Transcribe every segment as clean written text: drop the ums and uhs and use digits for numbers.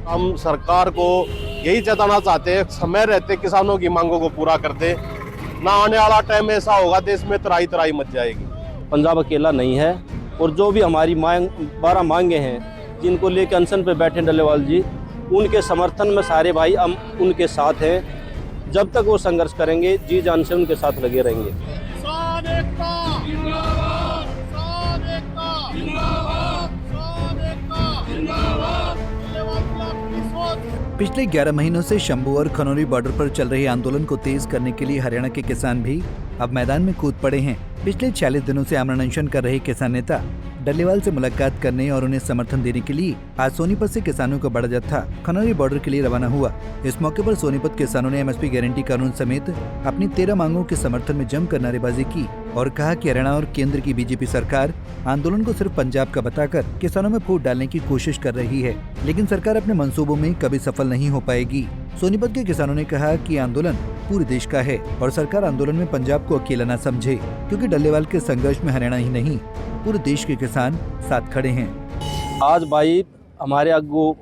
हम सरकार को यही जताना चाहते हैं, समय रहते किसानों की मांगों को पूरा कर दे, ना आने वाला टाइम ऐसा होगा देश में तराई तराई मच जाएगी। पंजाब अकेला नहीं है और जो भी हमारी 12 मांगे हैं जिनको लेकर अनशन पे बैठे डल्लेवाल जी, उनके समर्थन में सारे भाई हम उनके साथ हैं। जब तक वो संघर्ष करेंगे जी जान से उनके साथ लगे रहेंगे। पिछले 11 महीनों से शंभू और खनौरी बॉर्डर पर चल रहे आंदोलन को तेज करने के लिए हरियाणा के किसान भी अब मैदान में कूद पड़े हैं। पिछले 40 दिनों से आमरण अनशन कर रहे किसान नेता डल्लेवाल से मुलाकात करने और उन्हें समर्थन देने के लिए आज सोनीपत से किसानों का बड़ा जत्था खनौरी बॉर्डर के लिए रवाना हुआ। इस मौके पर सोनीपत किसानों ने एमएसपी गारंटी कानून समेत अपनी 13 मांगों के समर्थन में जमकर नारेबाजी की और कहा कि हरियाणा और केंद्र की बीजेपी सरकार आंदोलन को सिर्फ पंजाब का बताकर किसानों में फूट डालने की कोशिश कर रही है, लेकिन सरकार अपने मंसूबों में कभी सफल नहीं हो पाएगी। सोनीपत के किसानों ने कहा कि आंदोलन पूरे देश का है और सरकार आंदोलन में पंजाब को अकेला न समझे, क्योंकि डल्लेवाल के संघर्ष में हरियाणा ही नहीं पूरे देश के किसान साथ खड़े हैं। आज भाई हमारे अगू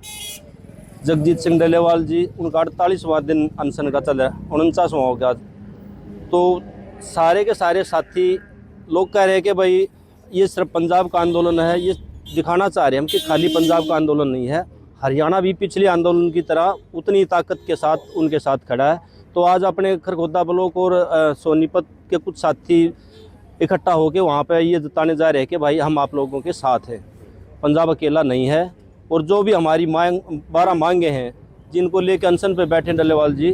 जगजीत सिंह डल्लेवाल जी, उनका 48वां दिन अनशन का चल रहा है, 49वां हो गया। तो सारे के सारे साथी लोग कह रहे हैं कि भाई ये सिर्फ पंजाब का आंदोलन है। ये दिखाना चाह रहे हैं हम कि खाली पंजाब का आंदोलन नहीं है, हरियाणा भी पिछले आंदोलन की तरह उतनी ताकत के साथ उनके साथ खड़ा है। तो आज अपने खरगोदा ब्लॉक और सोनीपत के कुछ साथी इकट्ठा होकर वहाँ पे ये जताने जा रहे हैं कि भाई हम आप लोगों के साथ हैं, पंजाब अकेला नहीं है। और जो भी हमारी 12 मांगे हैं जिनको लेकर अनशन पे बैठे डल्लेवाल जी,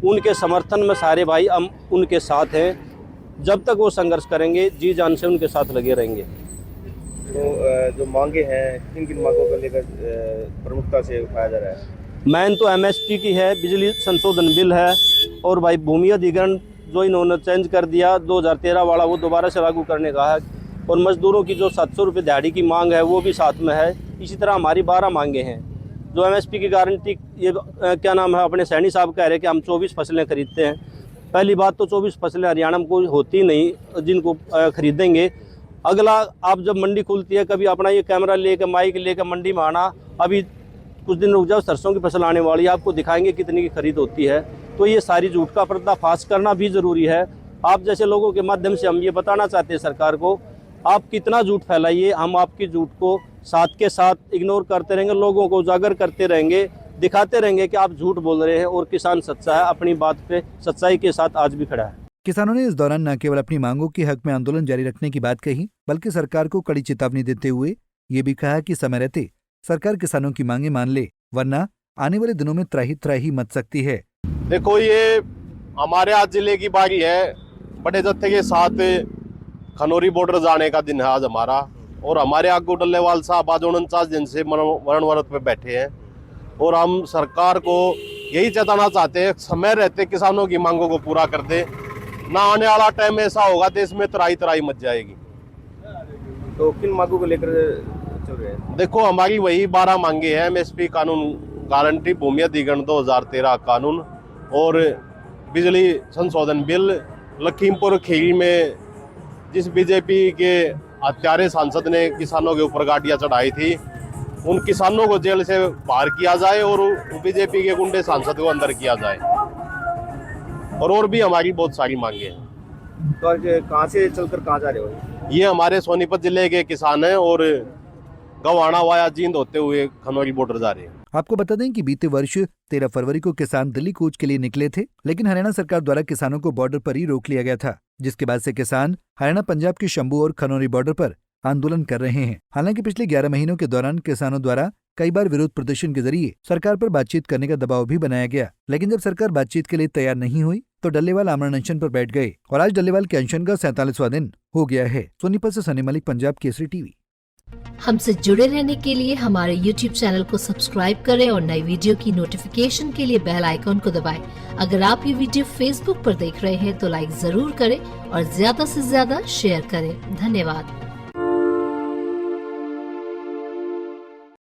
उनके समर्थन में सारे भाई हम उनके साथ हैं। जब तक वो संघर्ष करेंगे जी जान से उनके साथ लगे रहेंगे। तो जो मांगे हैं किन किन मांगों को लेकर प्रमुखता से उठाया जा रहा है? मैन तो एमएसपी की है, बिजली संशोधन बिल है, और भाई भूमि अधिग्रहण जो इन्होंने चेंज कर दिया 2013 वाला वो दोबारा से लागू करने का है, और मजदूरों की जो 700 रुपये दिहाड़ी की मांग है वो भी साथ में है। इसी तरह हमारी 12 मांगे हैं। जो एमएसपी की गारंटी, ये क्या नाम है, अपने सैनी साहब कह रहे हैं कि हम 24 फसलें खरीदते हैं। पहली बात तो 24 फसलें हरियाणा में कोई होती नहीं जिनको खरीदेंगे। अगला, आप जब मंडी खुलती है, कभी अपना ये कैमरा लेकर माइक लेकर मंडी में आना, अभी कुछ दिन रुक जाओ, सरसों की फसल आने वाली है, आपको दिखाएंगे कितनी की खरीद होती है। तो ये सारी झूठ का पर्दाफाश करना भी ज़रूरी है। आप जैसे लोगों के माध्यम से हम ये बताना चाहते हैं सरकार को, आप कितना झूठ फैलाइए, हम आपकी झूठ को साथ के साथ इग्नोर करते रहेंगे, लोगों को उजागर करते रहेंगे, दिखाते रहेंगे कि आप झूठ बोल रहे हैं और किसान सच्चा है, अपनी बात पे सच्चाई के साथ आज भी खड़ा है। किसानों ने इस दौरान न केवल अपनी मांगों के हक में आंदोलन जारी रखने की बात कही, बल्कि सरकार को कड़ी चेतावनी देते हुए ये भी कहा कि समय रहते सरकार किसानों की मांगे मान ले, वरना आने वाले दिनों में त्राही मच सकती है। देखो, ये हमारे आज जिले की बारी है, बड़े जत्थे के साथ खनौरी बॉर्डर जाने का दिन है आज हमारा, और हमारे आगू डल्लेवाल साहब आज 49 दिन से मरण व्रत पे बैठे हैं। और हम सरकार को यही जताना चाहते हैं, समय रहते किसानों की मांगों को पूरा कर दे, ना आने वाला टाइम ऐसा होगा देश में तराई तराई मच जाएगी। तो किन मांगों को लेकर चल रहे हैं? देखो, हमारी वही 12 मांगे हैं। एमएसपी कानून गारंटी, भूमि अधिग्रहण 2013 कानून, और बिजली संशोधन बिल। लखीमपुर खीरी में जिस बीजेपी के हत्यारे सांसद ने किसानों के ऊपर गाड़ियां चढ़ाई थी, उन किसानों को जेल से बाहर किया जाए और बीजेपी के गुंडे सांसद को अंदर किया जाए। और भी हमारी बहुत सारी मांगे हैं। तो आज कहाँ से चलकर कहाँ जा रहे हो? ये हमारे सोनीपत जिले के किसान हैं और गवाना वाया जींद होते हुए खनौरी बॉर्डर जा रहे हैं। आपको बता दें कि बीते वर्ष 13 फरवरी को किसान दिल्ली कूच के लिए निकले थे, लेकिन हरियाणा सरकार द्वारा किसानों को बॉर्डर पर ही रोक लिया गया था, जिसके बाद से किसान हरियाणा पंजाब के शंभू और खनौरी बॉर्डर पर आंदोलन कर रहे हैं। हालांकि पिछले 11 महीनों के दौरान किसानों द्वारा कई बार विरोध प्रदर्शन के जरिए सरकार पर बातचीत करने का दबाव भी बनाया गया, लेकिन जब सरकार बातचीत के लिए तैयार नहीं हुई तो डल्लेवाल आमरण अनशन पर बैठ गए और आज डल्लेवाल के अनशन का 47वां दिन हो गया है। सोनीपत से सनी मलिक, पंजाब केसरी टीवी। हमसे जुड़े रहने के लिए हमारे YouTube चैनल को सब्सक्राइब करें और नई वीडियो की नोटिफिकेशन के लिए बेल आइकॉन को दबाएं। अगर आप ये वीडियो Facebook पर देख रहे हैं तो लाइक जरूर करें और ज्यादा से ज्यादा शेयर करें। धन्यवाद।